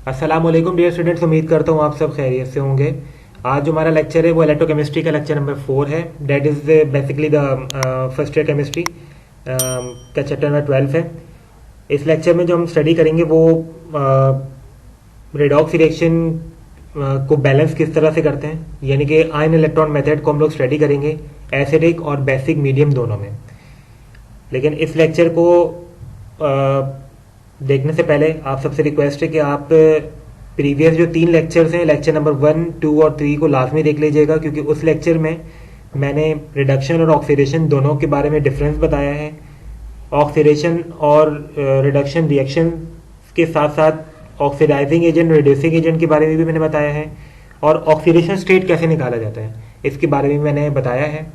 अस्सलाम वालेकुम dear students, उम्मीद करता हूँ आप सब खैरियत से होंगे। आज जो हमारा लेक्चर है वो इलेक्ट्रोकेमिस्ट्री का लेक्चर नंबर 4 है। That is basically the first year chemistry का चैप्टर नंबर 12 है। इस लेक्चर में जो हम स्टडी करेंगे वो रेडॉक्स रिएक्शन को बैलेंस किस तरह से करते हैं, यानी कि आयन इलेक्ट्रॉन मेथड को हम लोग स्टडी करेंगे एसिडिक और बेसिक मीडियम दोनों में। लेकिन इस लेक्चर को देखने से पहले आप सबसे रिक्वेस्ट है कि आप प्रीवियस जो 3 लेक्चर्स हैं, लेक्चर नंबर 1, 2 और 3 को लाजमी देख लीजिएगा, क्योंकि उस लेक्चर में मैंने रिडक्शन और ऑक्सीडेशन दोनों के बारे में डिफरेंस बताया है। ऑक्सीडेशन और रिडक्शन रिएक्शन के साथ साथ ऑक्सीडाइजिंग एजेंट, रिड्यूसिंग एजेंट के बारे में भी मैंने बताया है, और ऑक्सीडेशन स्टेट कैसे निकाला जाता है इसके बारे में मैंने बताया है।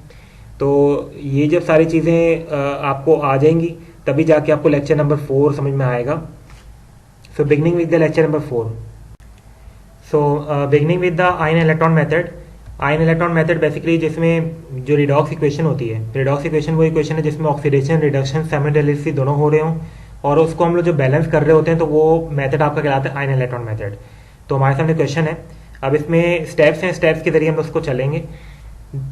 तो ये जब सारी चीज़ें आपको आ जाएंगी तभी जाके आपको लेक्चर नंबर 4 समझ में आएगा। So beginning with the lecture number 4। So beginning with the ion electron method. Ion electron method basically जिसमें जो रिडॉक्स इक्वेशन होती है, रिडॉक्स इक्वेशन वो इक्वेशन है जिसमें ऑक्सीडेशन रिडक्शन साइमल्टेनियसली दोनों हो रहे हों, और उसको हम लोग जो बैलेंस कर रहे होते हैं तो वो मेथड आपका कहलाता है आयन इलेक्ट्रॉन मेथड। तो हमारे सामने क्वेश्चन है, अब इसमें स्टेप्स हैं, स्टेप्स के जरिए हम उसको चलेंगे।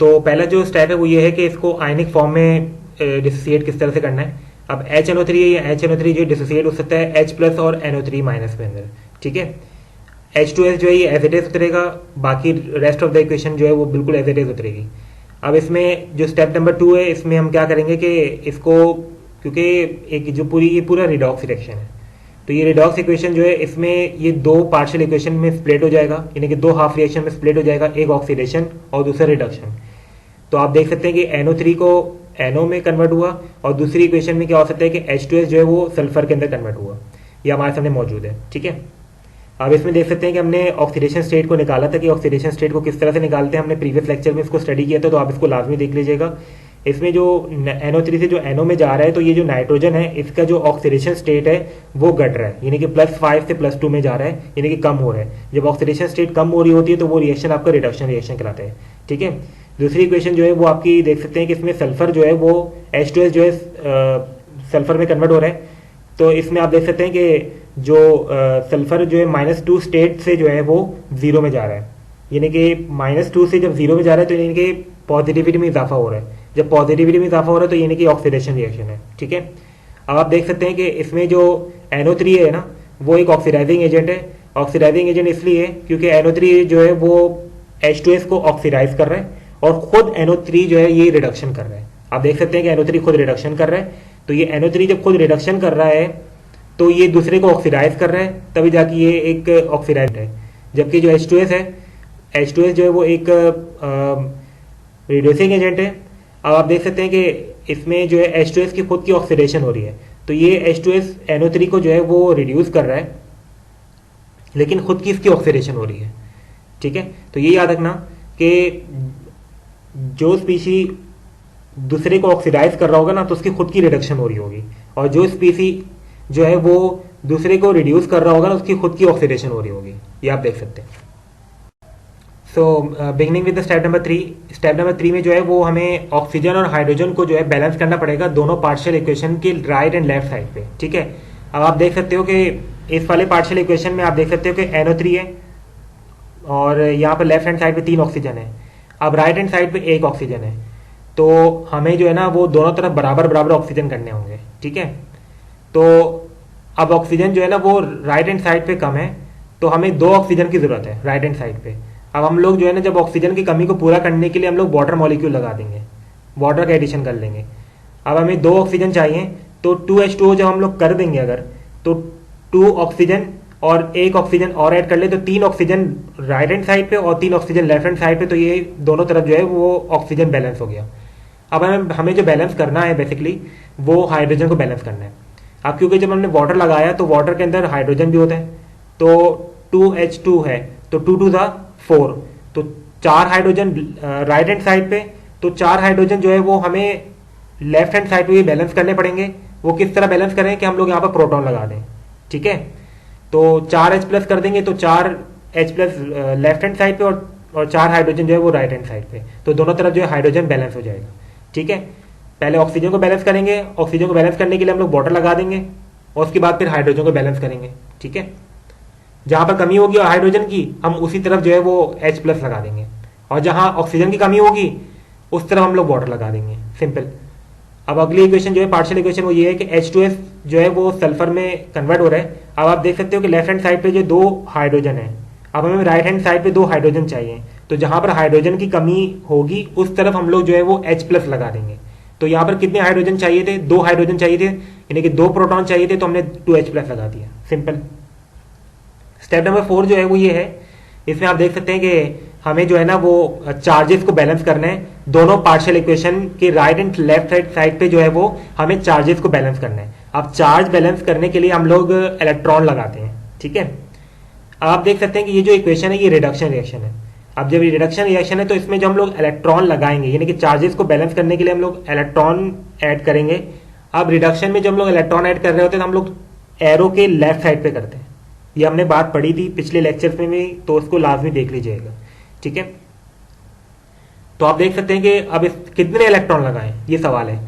तो पहला जो स्टेप है वो ये है कि इसको आयनिक फॉर्म में डिसोसिएट किस तरह से करना है। अब HNO3 है, या HNO3 जो डिसोसिएट हो सकता है H प्लस और NO3 माइनस के अंदर, ठीक है। H2S जो है ये एज इट इज उतरेगा, बाकी रेस्ट ऑफ द इक्वेशन जो है वो बिल्कुल एज इट इज उतरेगी। अब इसमें जो स्टेप नंबर 2 है, इसमें हम क्या करेंगे कि इसको, क्योंकि एक जो ये पूरा रिडॉक्स रिएक्शन है, तो ये रिडॉक्स इक्वेशन जो है इसमें ये 2 पार्शियल इक्वेशन में स्प्लिट हो जाएगा, यानी कि 2 हाफ रिएक्शन में स्प्लिट हो जाएगा, एक ऑक्सीडेशन और दूसरा रिडक्शन। तो आप देख सकते हैं कि NO3 को NO में कन्वर्ट हुआ, और दूसरी इक्वेशन में क्या हो सकता है कि H2S जो है वो सल्फर के अंदर कन्वर्ट हुआ। ये हमारे सामने मौजूद है, ठीक है। अब इसमें देख सकते हैं कि हमने ऑक्सीडेशन स्टेट को निकाला था कि ऑक्सीडेशन स्टेट को किस तरह से निकालते हैं, हमने प्रीवियस लेक्चर में इसको स्टडी किया था, तो आप इसको लाजमी देख लीजिएगा। इसमें जो NO3 से जो NO में जा रहा है, तो ये जो नाइट्रोजन है इसका जो ऑक्सीडेशन स्टेट है वो घट रहा है, यानी कि +5 से +2 में जा रहा है, यानी कि कम हो रहा है। जब ऑक्सीडेशन स्टेट कम हो रही होती है तो वो रिएक्शन आपका रिडक्शन रिएक्शन कहलाता है, ठीक है। दूसरी इक्वेशन जो है वो आपकी देख सकते हैं कि इसमें सल्फर जो है वो H2S जो है सल्फर में कन्वर्ट हो रहा है। तो इसमें आप देख सकते हैं कि जो सल्फर जो है -2 स्टेट से जो है वो 0 में जा रहा है, यानी कि -2 से जब 0 में जा रहा है तो यानी कि पॉजिटिविटी में इजाफा हो रहा है। जब पॉजिटिविटी में इजाफा हो रहा है तो यानी कि ऑक्सीडेशन रिएक्शन है, ठीक है। अब आप देख सकते हैं कि इसमें जो NO3 है ना, वो एक ऑक्सीडाइजिंग एजेंट है। ऑक्सीडाइजिंग एजेंट इसलिए क्योंकि NO3 जो है वो H2S को ऑक्सीडाइज कर रहा है, और खुद NO3 जो है ये रिडक्शन कर रहा है। आप देख सकते हैं कि NO3 खुद रिडक्शन कर रहा है, तो ये NO3 जब खुद रिडक्शन कर रहा है तो ये दूसरे को ऑक्सीडाइज कर रहा है, तभी जाके ये एक ऑक्सीडाइज है। जबकि जो H2S है, H2S जो है वो एक रिड्यूसिंग एजेंट है। अब आप देख सकते हैं कि इसमें जो है H2S की खुद की ऑक्सीडेशन हो रही है, तो ये H2S NO3 को जो है वो रिड्यूस कर रहा है, लेकिन खुद की इसकी ऑक्सीडेशन हो रही है, ठीक है। तो ये याद रखना कि जो स्पीशी दूसरे को ऑक्सीडाइज कर रहा होगा ना, तो उसकी खुद की रिडक्शन हो रही होगी, और जो स्पीसी जो है वो दूसरे को रिड्यूस कर रहा होगा ना, उसकी खुद की ऑक्सीडेशन हो रही होगी। ये आप देख सकते हैं। So beginning with the step number 3। Step number 3 में जो है वो हमें ऑक्सीजन और हाइड्रोजन को जो है बैलेंस करना पड़ेगा दोनों पार्शियल इक्वेशन के राइट एंड लेफ्ट साइड पे, ठीक है। अब आप देख सकते हो कि इस वाले पार्शियल इक्वेशन में आप देख सकते हो कि NO3 है, और यहाँ पर लेफ्ट हैंड साइड पे 3 ऑक्सीजन है। अब राइट हैंड साइड पे 1 ऑक्सीजन है, तो हमें जो है ना वो दोनों तरफ बराबर बराबर ऑक्सीजन करने होंगे, ठीक है। तो अब ऑक्सीजन जो है ना वो राइट हैंड साइड पे कम है, तो हमें 2 ऑक्सीजन की जरूरत है राइट हैंड साइड पे। अब हम लोग जो है ना जब ऑक्सीजन की कमी को पूरा करने के लिए हम लोग वाटर मॉलिक्यूल लगा देंगे, वाटर का एडिशन कर लेंगे। अब हमें 2 ऑक्सीजन चाहिए, तो 2H2O जब हम लोग कर देंगे अगर, तो 2 ऑक्सीजन और 1 ऑक्सीजन और ऐड कर ले, तो 3 ऑक्सीजन राइट हैंड साइड पे और 3 ऑक्सीजन लेफ्ट हैंड साइड पे, तो ये दोनों तरफ जो है वो ऑक्सीजन बैलेंस हो गया। अब हमें जो बैलेंस करना है बेसिकली वो हाइड्रोजन को बैलेंस करना है। अब क्योंकि जब हमने वाटर लगाया तो वाटर के अंदर हाइड्रोजन भी होता है, तो 2H2 है, तो 2 2 4, तो 4 हाइड्रोजन राइट हैंड साइड पे, तो 4 हाइड्रोजन जो है वो हमें लेफ्ट हैंड साइड पे बैलेंस करने पड़ेंगे। वो किस तरह बैलेंस करें कि हम लोग यहाँ पर प्रोटॉन लगा दें, ठीक है। तो 4H प्लस कर देंगे, तो 4H plus left hand side पे, और 4 हाइड्रोजन जो है वो राइट हैंड साइड पे, तो दोनों तरफ जो है हाइड्रोजन बैलेंस हो जाएगा, ठीक है। पहले ऑक्सीजन को बैलेंस करेंगे, ऑक्सीजन को बैलेंस करने के लिए हम लोग वाटर लगा देंगे, और उसके बाद फिर हाइड्रोजन को बैलेंस करेंगे, ठीक है। जहां पर कमी होगी हाइड्रोजन की, हम उसी तरफ जो है वो H प्लस लगा देंगे, और जहां ऑक्सीजन की कमी होगी उस तरफ हम लोग वाटर लगा देंगे। सिंपल। अब अगली इक्वेशन जो है पार्शियल इक्वेशन वो ये है कि H2S जो है वो सल्फर में कन्वर्ट हो रहा है। अब आप देख सकते हो कि लेफ्ट हैंड साइड पे जो 2 हाइड्रोजन है, अब हमें राइट हैंड साइड पे 2 हाइड्रोजन चाहिए, तो जहां पर हाइड्रोजन की कमी होगी उस तरफ हम लोग जो है वो H प्लस लगा देंगे। तो यहाँ पर कितने हाइड्रोजन चाहिए थे? 2 हाइड्रोजन चाहिए थे, यानी कि 2 प्रोटॉन चाहिए थे, तो हमने 2H प्लस लगा दिया। सिंपल। स्टेप नंबर 4 जो है वो ये है, इसमें आप देख सकते हैं कि हमें जो है ना वो चार्जेस को बैलेंस करना है। दोनों पार्शियल इक्वेशन के राइट एंड लेफ्ट साइड पे जो है वो हमें चार्जेस को बैलेंस करना है। अब चार्ज बैलेंस करने के लिए हम लोग इलेक्ट्रॉन लगाते हैं, ठीक है। आप देख सकते हैं कि ये जो इक्वेशन है ये रिडक्शन रिएक्शन है। अब जब ये रिडक्शन रिएक्शन है तो इसमें जो हम लोग इलेक्ट्रॉन लगाएंगे, यानी कि चार्जेस को बैलेंस करने के लिए हम लोग इलेक्ट्रॉन ऐड करेंगे। अब रिडक्शन में जब हम लोग इलेक्ट्रॉन ऐड कर रहे होते हैं तो हम लोग एरो के लेफ्ट साइड पे करते हैं। ये हमने बात पढ़ी थी पिछले लेक्चर्स में भी, तो उसको लाजमी देख लीजिएगा, ठीक है। तो आप देख सकते हैं कि अब कितने इलेक्ट्रॉन लगाएं, ये सवाल है।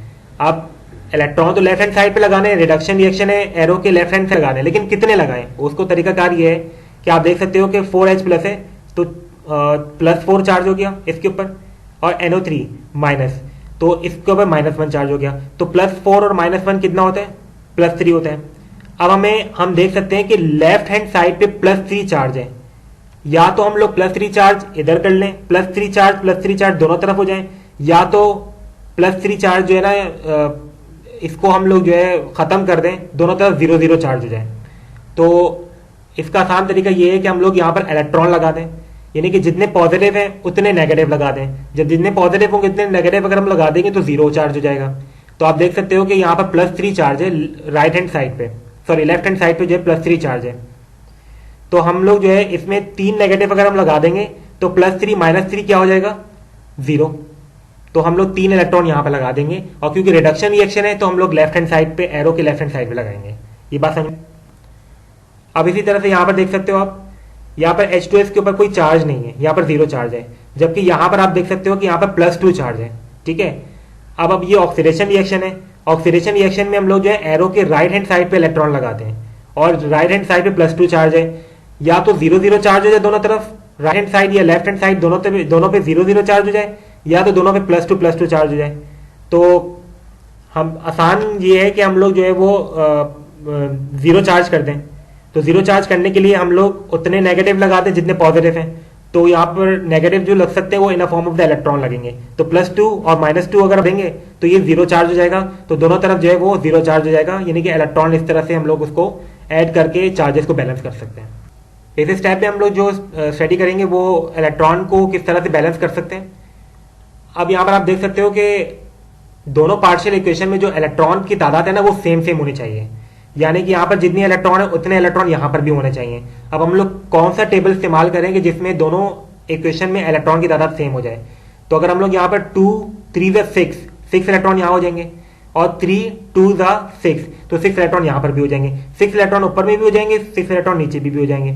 अब इलेक्ट्रॉन तो लेफ्ट हैंड साइड पे लगाने, रिडक्शन रिएक्शन है एरो के लेफ्ट हैंड से लगाने, लेकिन कितने लगाएं उसको तरीकाकार ये है कि आप देख सकते हो कि 4H प्लस है तो +4 चार्ज हो गया इसके ऊपर, और NO3 माइनस, तो इसके ऊपर -1 चार्ज हो गया। तो +4 और -1 कितना होता है? +3 होता है। अब हम देख सकते हैं कि लेफ्ट हैंड साइड पे +3 चार्ज है, या तो हम लोग +3 चार्ज इधर कर लें, +3 चार्ज दोनों तरफ हो जाए, या तो +3 चार्ज जो है ना इसको हम लोग जो है खत्म कर दें, दोनों तरफ 0 चार्ज हो जाए। तो इसका आसान तरीका ये है कि हम लोग यहाँ पर इलेक्ट्रॉन लगा दें, यानी कि जितने पॉजिटिव हैं उतने नेगेटिव लगा दें। जब जितने पॉजिटिव होंगे उतने नेगेटिव अगर हम लगा देंगे तो 0 चार्ज हो जाएगा। तो आप देख सकते हो कि यहाँ पर +3 चार्ज है राइट हैंड साइड पे, सॉरी लेफ्ट हैंड साइड पे जो है +3 चार्ज है। तो हम लोग जो है इसमें 3 नेगेटिव अगर हम लगा देंगे तो +3 -3 क्या हो जाएगा? 0। तो हम लोग 3 इलेक्ट्रॉन यहाँ पे लगा देंगे, और क्योंकि रिडक्शन रिएक्शन है तो हम लोग लेफ्ट हैंड साइड पे एरो के लेफ्ट हैंड साइड पे लगाएंगे। ये बात समझ। अब इसी तरह से यहाँ पर देख सकते हो आप, यहाँ पर H2S के ऊपर कोई चार्ज नहीं है, यहाँ पर 0 चार्ज है, जबकि यहाँ पर आप देख सकते हो कि यहाँ पर +2 चार्ज है, ठीक है। अब ये ऑक्सीडेशन रिएक्शन है। ऑक्सीडेशन रिएक्शन में हम लोग जो है एरो के राइट हैंड साइड पे इलेक्ट्रॉन लगाते हैं, और राइट हैंड साइड पे +2 चार्ज है, या तो 0 चार्ज हो जाए दोनों तरफ, राइट हैंड साइड या लेफ्ट हैंड साइड दोनों पे 0 चार्ज हो जाए, या तो दोनों पे +2 चार्ज हो जाए। तो हम आसान ये है कि हम लोग जो है वो 0 चार्ज कर दें। तो 0 चार्ज करने के लिए हम लोग उतने नेगेटिव लगा दें जितने पॉजिटिव हैं। तो यहाँ पर नेगेटिव जो लग सकते हैं वो in the form of the electron लगेंगे। तो +2 और -2 अगर देंगे तो ये 0 चार्ज हो जाएगा, तो दोनों तरफ जो है वो 0 चार्ज हो जाएगा, यानी कि इलेक्ट्रॉन इस तरह से हम लोग उसको ऐड करके चार्जेस को बैलेंस कर सकते हैं। इस स्टेप में हम लोग जो स्टडी करेंगे वो इलेक्ट्रॉन को किस तरह से बैलेंस कर सकते हैं। अब यहाँ पर आप देख सकते हो कि दोनों पार्शियल इक्वेशन में जो इलेक्ट्रॉन की तादाद है ना वो सेम होनी चाहिए, यानी कि यहाँ पर जितने इलेक्ट्रॉन है उतने इलेक्ट्रॉन यहाँ पर भी होने चाहिए। अब हम लोग कौन सा टेबल इस्तेमाल करेंगे जिसमें दोनों इक्वेशन में इलेक्ट्रॉन की तादाद सेम हो जाए? तो अगर हम लोग यहाँ पर 2 3 6 इलेक्ट्रॉन यहाँ हो जाएंगे, और 3 2 6, तो 6 इलेक्ट्रॉन यहाँ पर भी हो जाएंगे, 6 इलेक्ट्रॉन ऊपर में भी हो जाएंगे, 6 इलेक्ट्रॉन नीचे भी हो जाएंगे।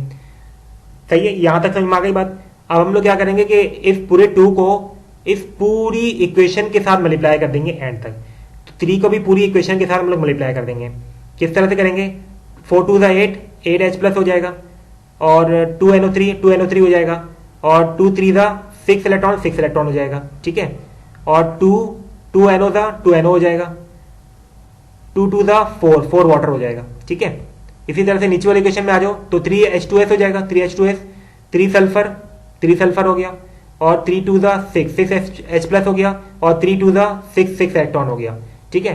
सही है, यहाँ तक समझ में आ गई बात। अब हम लोग क्या करेंगे कि इस पूरे 2 को इस पूरी इक्वेशन के साथ मल्टीप्लाई कर देंगे एंड तक। तो 3 को भी पूरी इक्वेशन के साथ हम लोग मल्टीप्लाई कर देंगे। किस तरह से करेंगे? 4 2 8 H प्लस हो जाएगा, और 2NO3 हो जाएगा, और 2 3 6 इलेक्ट्रॉन हो जाएगा, ठीक है। और 2 NO 2NO हो जाएगा, 2 2 4 वाटर हो जाएगा, ठीक है। इसी तरह से नीचे वाले इक्वेशन में आ जाओ तो 3H2S हो जाएगा, 3H2S, 3 सल्फर हो गया, और 3 2 6 H प्लस हो गया, और 3 2 6 इलेक्ट्रॉन हो गया, ठीक है।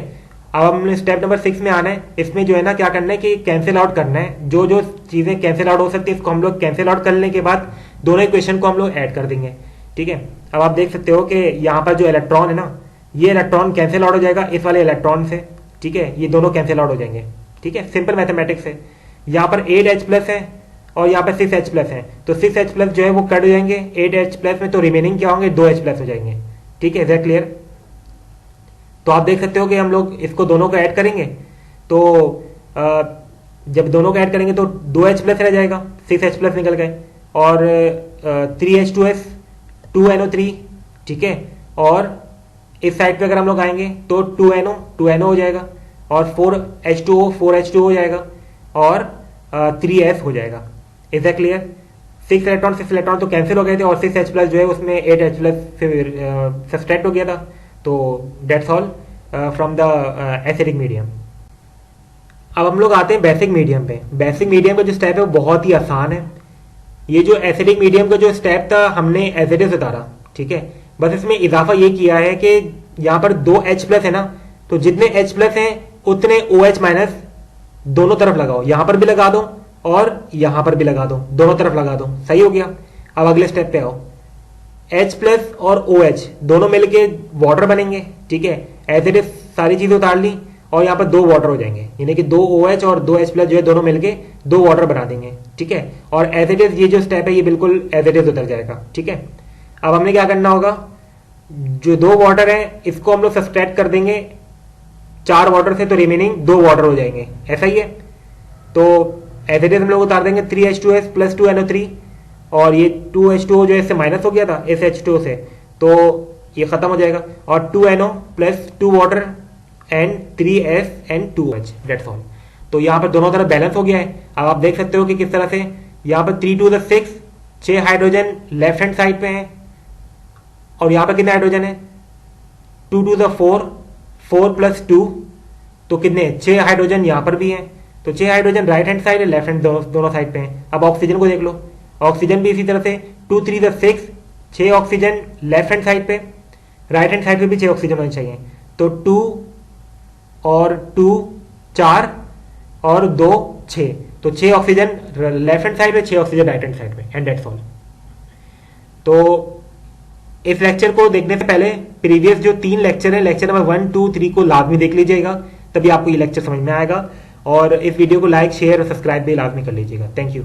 अब हमने स्टेप नंबर 6 में आना है। इसमें जो है ना क्या करना है कि कैंसिल आउट करना है, जो जो चीजें कैंसिल आउट हो सकती है इसको हम लोग कैंसिल आउट करने के बाद दोनों इक्वेशन को हम लोग ऐड कर देंगे, ठीक है। अब आप देख सकते हो कि यहाँ पर जो इलेक्ट्रॉन है ना, ये इलेक्ट्रॉन कैंसिल आउट हो जाएगा इस वाले इलेक्ट्रॉन से, ठीक है। ये दोनों कैंसिल आउट हो जाएंगे, ठीक है। सिंपल मैथमेटिक्स है। यहाँ पर 8H प्लस है और यहाँ पर 6H प्लस है, तो 6H प्लस जो है वो कट हो जाएंगे 8H प्लस में, तो रिमेनिंग क्या होंगे? 2H प्लस हो जाएंगे, ठीक है। Is that clear? तो आप देख सकते हो कि हम लोग इसको दोनों को ऐड करेंगे, तो जब दोनों को ऐड करेंगे तो 2H प्लस रह जाएगा, 6H प्लस निकल गए, और 3H2S, 2NO3, ठीक है। और इस साइड पे अगर हम लोग आएंगे तो 2NO हो जाएगा, और 4H2O हो जाएगा, और 3S हो जाएगा, इज दैट क्लियर? 6 इलेक्ट्रॉन तो कैंसिल हो गए थे और 6H प्लस जो है उसमें 8H प्लस फिर सब्सट्रैक्ट हो गया था। तो that's all from the acidic medium. अब हम लोग आते हैं बेसिक मीडियम पे। बेसिक मीडियम का जो स्टेप है वो बहुत ही आसान है। ये जो एसिडिक मीडियम का जो स्टेप था हमने एज इट इज उतारा, ठीक है। बस इसमें इजाफा ये किया है कि यहाँ पर 2H प्लस है ना, तो जितने H प्लस हैं उतने OH माइनस दोनों तरफ लगाओ, यहां पर भी लगा दो और यहां पर भी लगा दो, दोनों तरफ लगा दो। सही हो गया। अब अगले स्टेप पे आओ। H प्लस और OH दोनों मिलके वाटर बनेंगे, ठीक है। एज इट इज सारी चीजें उतार ली और यहाँ पर 2 वाटर हो जाएंगे, यानी कि 2 OH और 2H प्लस जो है दोनों मिलके 2 वाटर बना देंगे, ठीक है। और एज इट इज ये जो स्टेप है ये बिल्कुल एज इट इज उतर जाएगा, ठीक है। अब हमने क्या करना होगा, जो 2 वाटर है इसको हम लोग सब्सट्रैक्ट कर देंगे 4 वाटर से, तो रिमेनिंग 2 वाटर हो जाएंगे, ऐसा ही है। तो एज इट इज हम लोग उतार देंगे 3H2S प्लस 2NO3 और ये 2H2O जो है इससे माइनस हो गया था इस H2O से, तो ये खत्म हो जाएगा और 2NO plus 2 water and 3S and 2H, that's all. तो यहाँ पर दोनों तरफ बैलेंस हो गया है। अब आप देख सकते हो कि किस तरह से यहाँ पर 3 2 6, 6 हाइड्रोजन लेफ्ट हैंड साइड पे हैं और यहाँ पर कितने हाइड्रोजन है, 2 2 4, 4 प्लस 2, तो कितने 6 हाइड्रोजन यहाँ पर भी हैं। तो 6 हाइड्रोजन राइट हैंड साइड है, लेफ्ट हैंड दोनों साइड पे हैं। अब ऑक्सीजन को देख लो, ऑक्सीजन भी इसी तरह से 2 3 6, 6 ऑक्सीजन लेफ्ट हैंड साइड पे, राइट हैंड साइड पे भी 6 ऑक्सीजन होने चाहिए। तो 2 और 2 4 और 2 6, तो 6 ऑक्सीजन लेफ्ट हैंड साइड पे, 6 ऑक्सीजन राइट हैंड साइड पे, एंड दैट्स ऑल। तो इस लेक्चर को देखने से पहले प्रीवियस जो 3 लेक्चर है, लेक्चर नंबर 1 2 3 को लाजमी देख लीजिएगा, तभी आपको ये लेक्चर समझ में आएगा। और इस वीडियो को लाइक शेयर और सब्सक्राइब भी लाजमी कर लीजिएगा। Thank you.